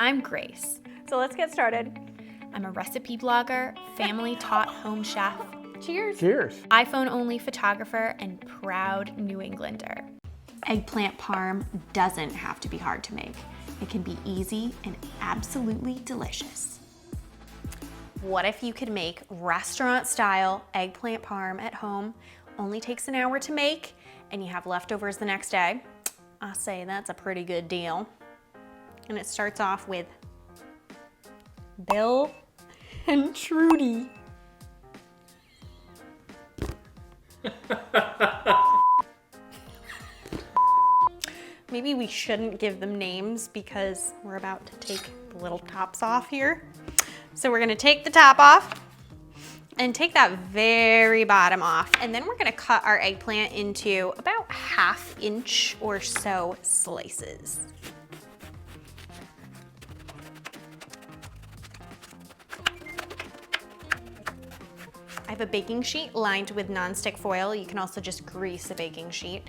I'm Grace. So let's get started. I'm a recipe blogger, family-taught home chef, Cheers. Cheers. iPhone-only photographer, and proud New Englander. Eggplant parm doesn't have to be hard to make. It can be easy and absolutely delicious. What if you could make restaurant-style eggplant parm at home? Only takes an hour to make, and you have leftovers the next day. I say that's a pretty good deal. And it starts off with Bill and Trudy. Maybe we shouldn't give them names because we're about to take the little tops off here. So we're gonna take the top off and take that very bottom off. And then we're gonna cut our eggplant into about 1/2 inch or so slices. I have a baking sheet lined with nonstick foil. You can also just grease a baking sheet.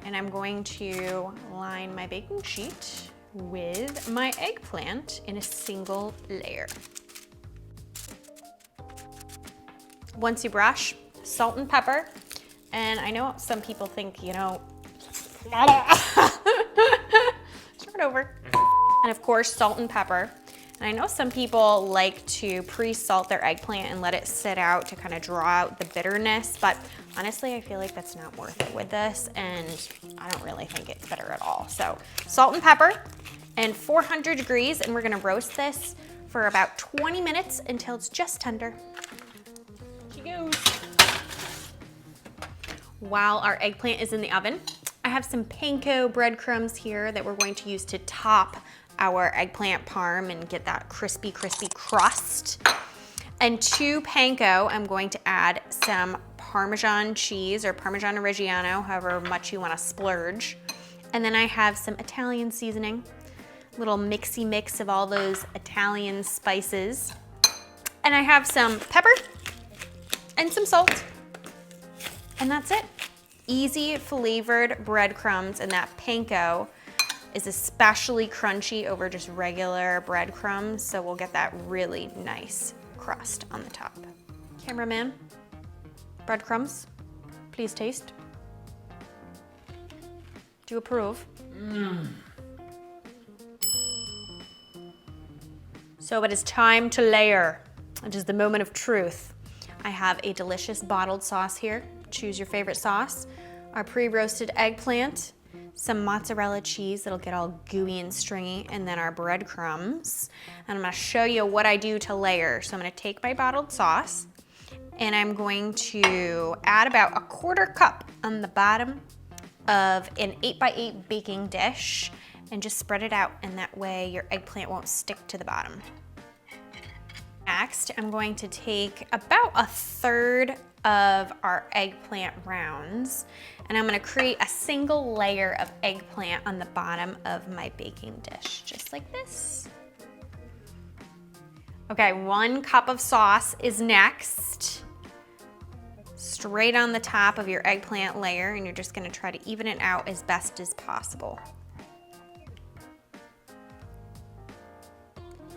And I'm going to line my baking sheet with my eggplant in a single layer. Once you brush, salt and pepper. And I know some people think, start over. And of course, salt and pepper. And I know some people like to pre-salt their eggplant and let it sit out to kind of draw out the bitterness, but honestly, I feel like that's not worth it with this, and I don't really think it's bitter at all. So salt and pepper and 400 degrees, and we're gonna roast this for about 20 minutes until it's just tender. Here she goes. While our eggplant is in the oven, I have some panko breadcrumbs here that we're going to use to top our eggplant parm and get that crispy crust. And to panko, I'm going to add some Parmesan cheese or Parmesan Reggiano, however much you want to splurge. And then I have some Italian seasoning, little mixy mix of all those Italian spices. And I have some pepper and some salt. And that's it. Easy flavored breadcrumbs, and that panko is especially crunchy over just regular breadcrumbs, so we'll get that really nice crust on the top. Cameraman, breadcrumbs, please taste. Do you approve? So it is time to layer. It is the moment of truth. I have a delicious bottled sauce here. Choose your favorite sauce. Our pre-roasted eggplant, some mozzarella cheese that'll get all gooey and stringy, and then our breadcrumbs. And I'm gonna show you what I do to layer. So I'm gonna take my bottled sauce and I'm going to add about 1/4 cup on the bottom of an 8x8 baking dish and just spread it out, and that way your eggplant won't stick to the bottom. Next, I'm going to take about 1/3 of our eggplant rounds, and I'm gonna create a single layer of eggplant on the bottom of my baking dish, just like this. Okay, 1 cup of sauce is next, straight on the top of your eggplant layer, and you're just gonna try to even it out as best as possible.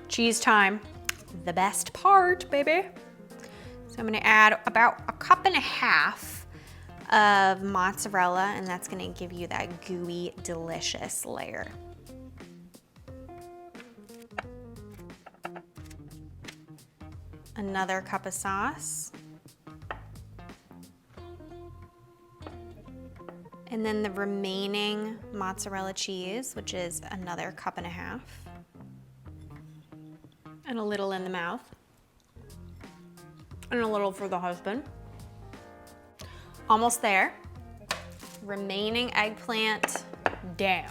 Cheese time, the best part, baby. So I'm gonna add about 1.5 cups of mozzarella, and that's gonna give you that gooey, delicious layer. Another cup of sauce. And then the remaining mozzarella cheese, which is another 1.5 cups. And a little in the mouth. And a little for the husband. Almost there. Remaining eggplant down.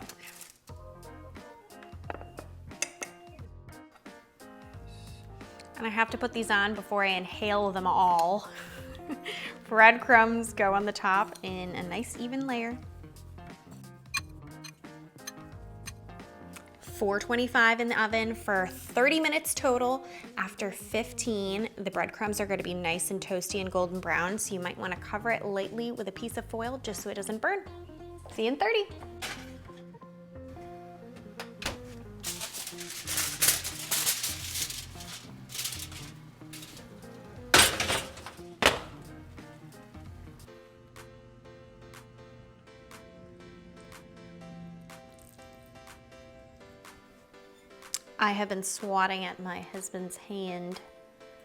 And I have to put these on before I inhale them all. Breadcrumbs go on the top in a nice even layer. 425 in the oven for 30 minutes total. After 15, the breadcrumbs are going to be nice and toasty and golden brown, so you might want to cover it lightly with a piece of foil just so it doesn't burn. See you in 30. I have been swatting at my husband's hand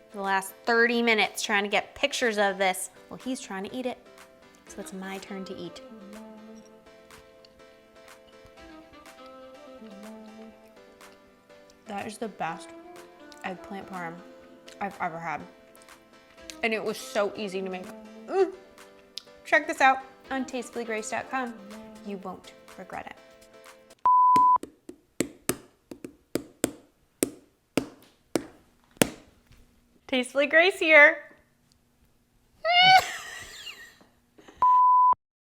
for the last 30 minutes trying to get pictures of this. Well, he's trying to eat it, so it's my turn to eat. That is the best eggplant parm I've ever had. And it was so easy to make. Check this out on tastefullygrace.com. You won't regret it. Tastefully Grace here.